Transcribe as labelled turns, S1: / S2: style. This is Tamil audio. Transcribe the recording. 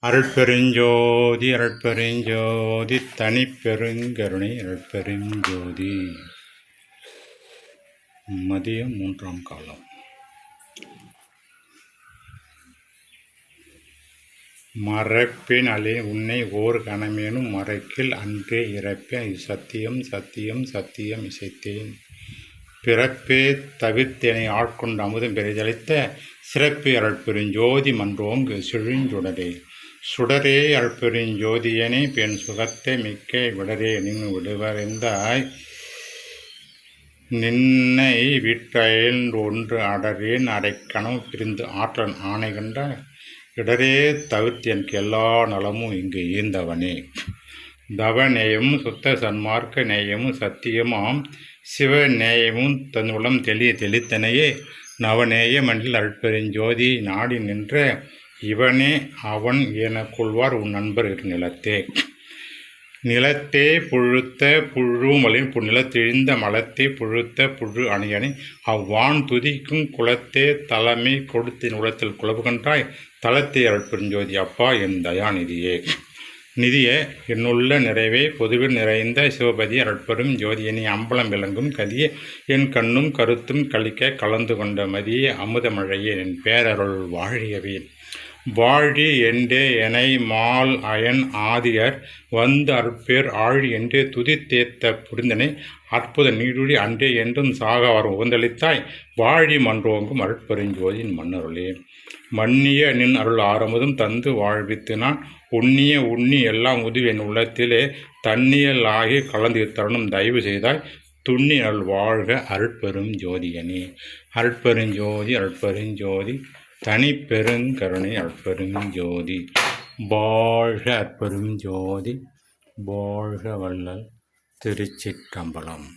S1: அருட்பெருஞ்சோதி அருட்பெருஞ்சோதி தனிப்பெருங்கருணை அருட்பெருஞ்சோதி. மதியம் 3ஆம் காலம். மறப்பேன் அலே உன்னை ஓர் கணமேனும் மறக்கில் அன்றே இறப்பேன் சத்தியம் சத்தியம் சத்தியம் இசைத்தேன். பிறப்பே தவிர்த்தேனை ஆட்கொண்டு அமுதம் பெரிதளித்த சிறப்பே அருட்பெருஞ்சோதி மன்றோங்கு செழுஞ்சுடரே. சுடரே அருட்பெருஞ்சோதியனே பெண் சுகத்தை மிக்க விடரே நின்று விடுவறிந்தாய் நின்னை விட்டயல் ஒன்று அடரேன் அடைக்கணம் பிரிந்து ஆற்றல் ஆணை கண்ட இடரே தவிர்த்து எனக்கு எல்லா நலமும் இங்கு ஈந்தவனே. தவ நேயமும் சுத்த சன்மார்க்க நேயமும் சத்தியமாம் சிவ நேயமும் தன்னுளம் தெளித்தனையே நவநேய மண்டில் அருட்பெருஞ்சோதி நாடி நின்ற இவனே அவன் என கொள்வார் உன் நண்பர் நிலத்தே. நிலத்தே புழுத்த புழுமலின் நிலத்தெழுந்த மலத்தே புழுத்த புழு அணியணி அவ்வான் துதிக்கும் குலத்தே தலைமை கொடுத்த உலத்தில் குலவுகன்றாய் தளத்தே அருட்பெருஞ்சோதி அப்பா என் தயாநிதியே. நிதியே என்னுள்ள நிறைவே பொதுவில் நிறைந்த சிவபதி அருட்பெரும் ஜோதியனி அம்பலம் விளங்கும் கதியே என் கண்ணும் கருத்தும் கழிக்க கலந்து கொண்ட மதியே அமுதமழையே என் பேரருள் வாழியவே. வாழி என்றே எனை மால் அயன் ஆதியர் வந்து அற்பேர் ஆழி என்றே துதித்தேத்த புரிந்தனை அற்புத நீடுழி அன்றே என்றும் சாக வரும் உகந்தளித்தாய் வாழி மன்றோங்கும் அருட்பெருஞ்சோதியின் மன்னருளே. மன்னிய நின் அருள் ஆரமுதும் தந்து வாழ்வித்து நான் உன்னிய உண்ணி எல்லாம் உதவி என் உள்ளத்திலே தன்னியல் ஆகி கலந்து தருணம் தயவு செய்தாய் துண்ணி அருள் வாழ்க அருட்பெரும் ஜோதியனே. அருட்பெருஞ்சோதி அருட்பெருஞ்சோதி தனிப்பெருங்கருணை அருட்பெருஞ்சோதி. வாழ்க அருட்பெருஞ்சோதி வாழ்க வள்ளல் திருச்சிற்றம்பலம்.